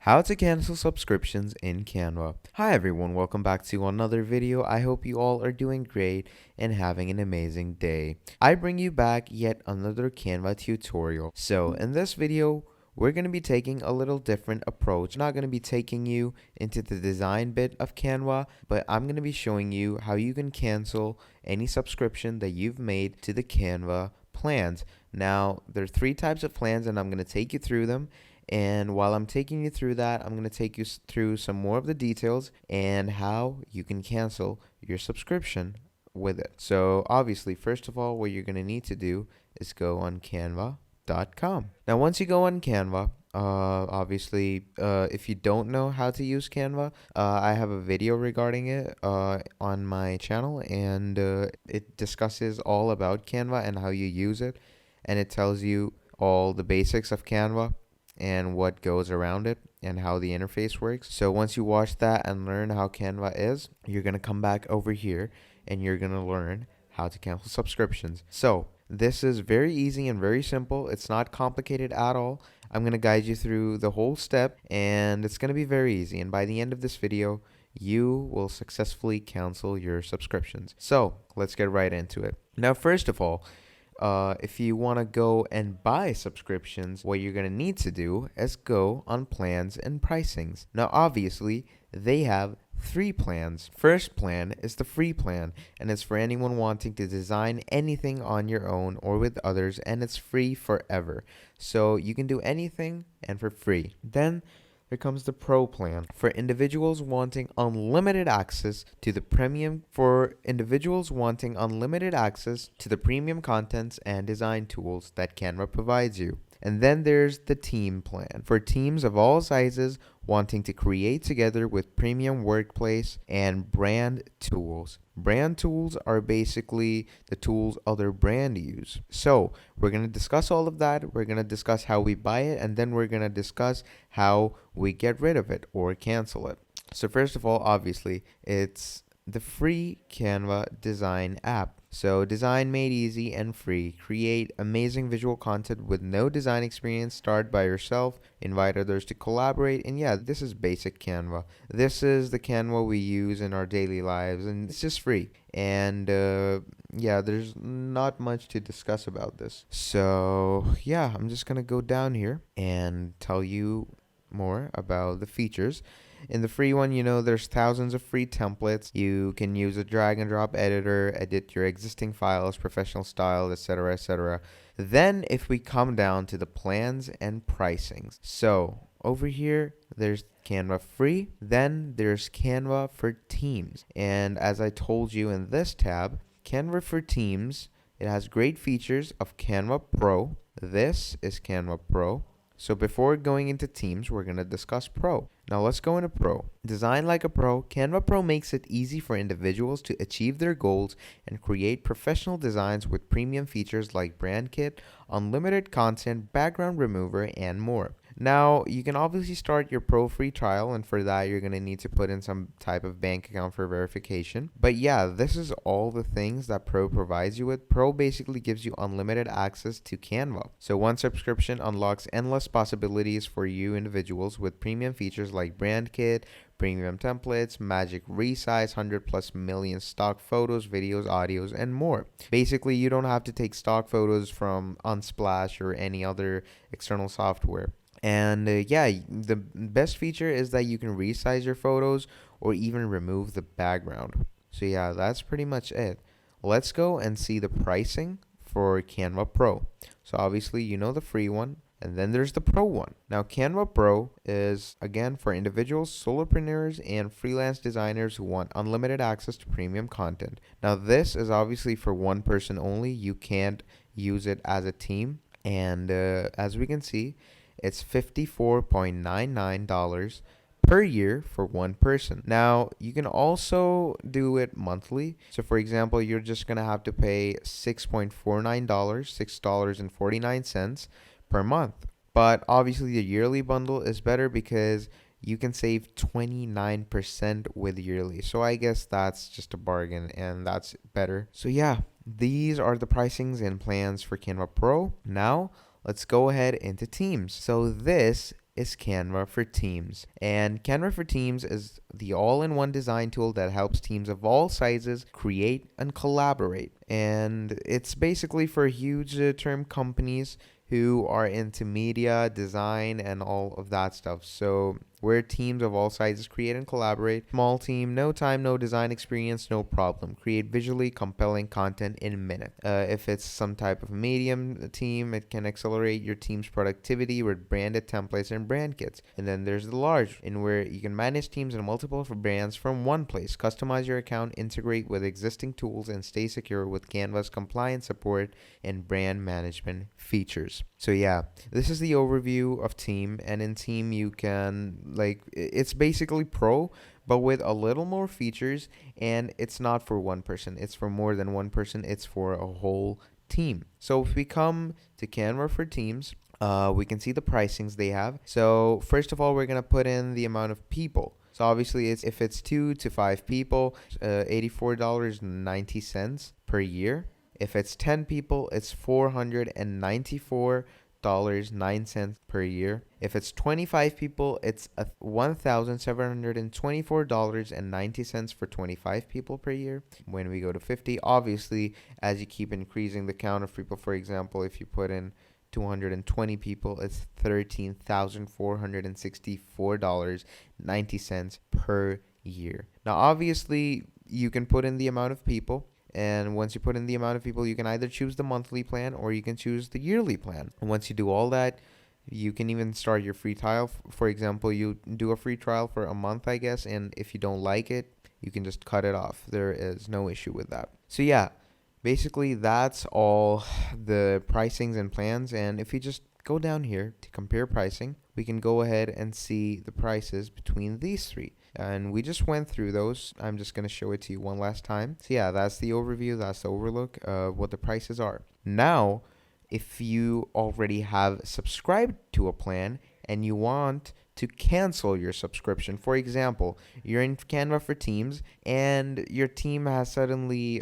How to cancel subscriptions in Canva. Hi everyone, welcome back to another video. I hope you all are doing great and having an amazing day. I bring you back yet another Canva tutorial. So in this video, we're going to be taking a little different approach. I'm not going to be taking you into the design bit of Canva, but I'm going to be showing you how you can cancel any subscription that you've made to the Canva plans. Now, there are three types of plans and I'm going to take you through them. And while I'm taking you through that, I'm going to take you through some more of the details and how you can cancel your subscription with it. So obviously, first of all, what you're going to need to do is go on canva.com. Now, once you go on Canva, if you don't know how to use Canva, I have a video regarding it on my channel, and it discusses all about Canva and how you use it, and it tells you all the basics of Canva and what goes around it and how the interface works. So once you watch that and learn how Canva is, you're going to come back over here and you're going to learn how to cancel subscriptions. So this is very easy and very simple. It's not complicated at all. I'm going to guide you through the whole step and it's going to be very easy. And by the end of this video, you will successfully cancel your subscriptions. So let's get right into it. Now, first of all, if you want to go and buy subscriptions, what you're going to need to do is go on plans and pricings. Now, obviously, they have three plans. First plan is the free plan, and it's for anyone wanting to design anything on your own or with others, and it's free forever. So you can do anything and for free. Then there comes the Pro plan for individuals wanting unlimited access to the premium premium contents and design tools that Canva provides you. And then there's the Team plan for teams of all sizes wanting to create together with premium workplace and brand tools. Brand tools are basically the tools other brands use. So we're going to discuss all of that. We're going to discuss how we buy it, and then we're going to discuss how we get rid of it or cancel it. So first of all, obviously, it's the free Canva design app. So design made easy and free. Create amazing visual content with no design experience. Start by yourself. Invite others to collaborate. And yeah, this is basic Canva. This is the Canva we use in our daily lives, and it's just free. And yeah, there's not much to discuss about this. So yeah, I'm just gonna go down here and tell you more about the features. In the free one, there's thousands of free templates. You can use a drag and drop editor, edit your existing files, professional style, etc., etc. Then if we come down to the plans and pricings. So over here, there's Canva free. Then there's Canva for Teams. And as I told you in this tab, Canva for Teams, it has great features of Canva Pro. This is Canva Pro. So before going into Teams, we're going to discuss Pro. Now let's go into Pro. Design like a pro, Canva Pro makes it easy for individuals to achieve their goals and create professional designs with premium features like brand kit, unlimited content, background remover, and more. Now, you can obviously start your Pro free trial, and for that, you're going to need to put in some type of bank account for verification. But yeah, this is all the things that Pro provides you with. Pro basically gives you unlimited access to Canva. So one subscription unlocks endless possibilities for you individuals with premium features like brand kit, premium templates, magic resize, 100+ million stock photos, videos, audios, and more. Basically, you don't have to take stock photos from Unsplash or any other external software. And yeah, the best feature is that you can resize your photos or even remove the background. So yeah, that's pretty much it. Let's go and see the pricing for Canva Pro. So obviously, the free one. And then there's the Pro one. Now, Canva Pro is, again, for individuals, solopreneurs, and freelance designers who want unlimited access to premium content. Now, this is obviously for one person only. You can't use it as a team. And as we can see, it's $54.99 per year for one person. Now, you can also do it monthly. So, for example, you're just going to have to pay $6.49, $6.49 per month. But obviously the yearly bundle is better because you can save 29% with yearly. So I guess that's just a bargain and that's better. So yeah, these are the pricings and plans for Canva Pro. Now let's go ahead into Teams. So this is Canva for Teams. And Canva for Teams is the all-in-one design tool that helps teams of all sizes create and collaborate. And it's basically for huge term companies who are into media, design, and all of that stuff. So where teams of all sizes create and collaborate. Small team, no time, no design experience, no problem. Create visually compelling content in a minute. If it's some type of medium team, it can accelerate your team's productivity with branded templates and brand kits. And then there's the large, in where you can manage teams and multiple brands from one place. Customize your account, integrate with existing tools, and stay secure with Canva's compliance support and brand management features. So yeah, this is the overview of Team, and in Team you can, like, it's basically Pro but with a little more features, and it's not for one person, it's for more than one person, it's for a whole team. So if we come to Canva for Teams, we can see the pricings they have. So first of all, we're gonna put in the amount of people. So obviously, if it's 2 to 5 people, $84.90 per year. If it's 10 people, it's $494.09 per year. If it's 25 people, it's $1,724.90 for 25 people per year. When we go to 50, obviously, as you keep increasing the count of people, for example, if you put in 220 people, it's $13,464.90 per year. Now, obviously, you can put in the amount of people. And once you put in the amount of people, you can either choose the monthly plan or you can choose the yearly plan. And once you do all that, you can even start your free trial. For example, you do a free trial for a month, I guess. And if you don't like it, you can just cut it off. There is no issue with that. So yeah, basically that's all the pricings and plans. And if you just go down here to compare pricing, we can go ahead and see the prices between these three. And we just went through those. I'm just going to show it to you one last time. So yeah, that's the overview. That's the overlook of what the prices are. Now, if you already have subscribed to a plan and you want to cancel your subscription, for example, you're in Canva for Teams and your team has suddenly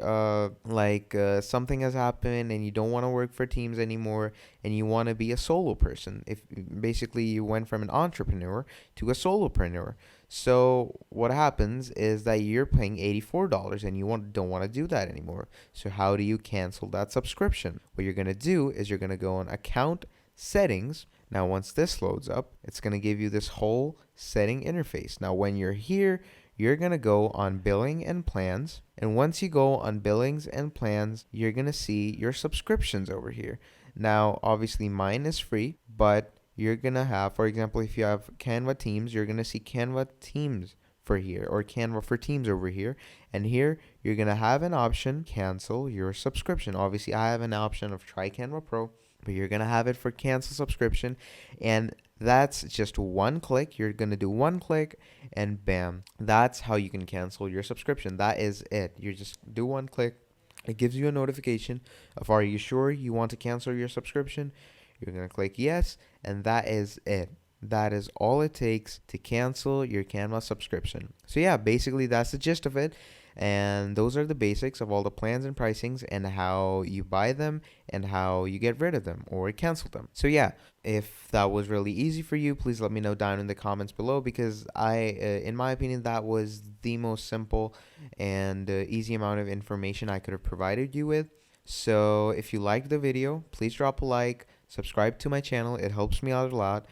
something has happened and you don't want to work for Teams anymore and you want to be a solo person. If basically you went from an entrepreneur to a solopreneur. So what happens is that you're paying $84 and you don't want to do that anymore. So how do you cancel that subscription? What you're going to do is you're going to go on account settings. Now, once this loads up, it's going to give you this whole setting interface. Now, when you're here, you're going to go on billing and plans. And once you go on billings and plans, you're going to see your subscriptions over here. Now, obviously mine is free, but you're going to have, for example, if you have Canva Teams, you're going to see Canva Teams for here or Canva for Teams over here. And here, you're going to have an option, cancel your subscription. Obviously, I have an option of try Canva Pro, but you're going to have it for cancel subscription. And that's just one click. You're going to do one click and bam. That's how you can cancel your subscription. That is it. You just do one click. It gives you a notification of, are you sure you want to cancel your subscription? You're going to click yes, and that is it. That is all it takes to cancel your Canva subscription. So yeah, basically that's the gist of it. And those are the basics of all the plans and pricings and how you buy them and how you get rid of them or cancel them. So yeah, if that was really easy for you, please let me know down in the comments below, because in my opinion, that was the most simple and easy amount of information I could have provided you with. So if you liked the video, please drop a like, subscribe to my channel. It helps me out a lot.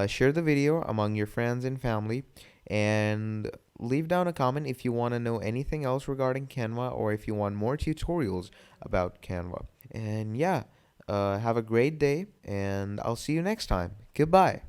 Share the video among your friends and family, and leave down a comment if you want to know anything else regarding Canva or if you want more tutorials about Canva. And yeah, have a great day, and I'll see you next time. Goodbye.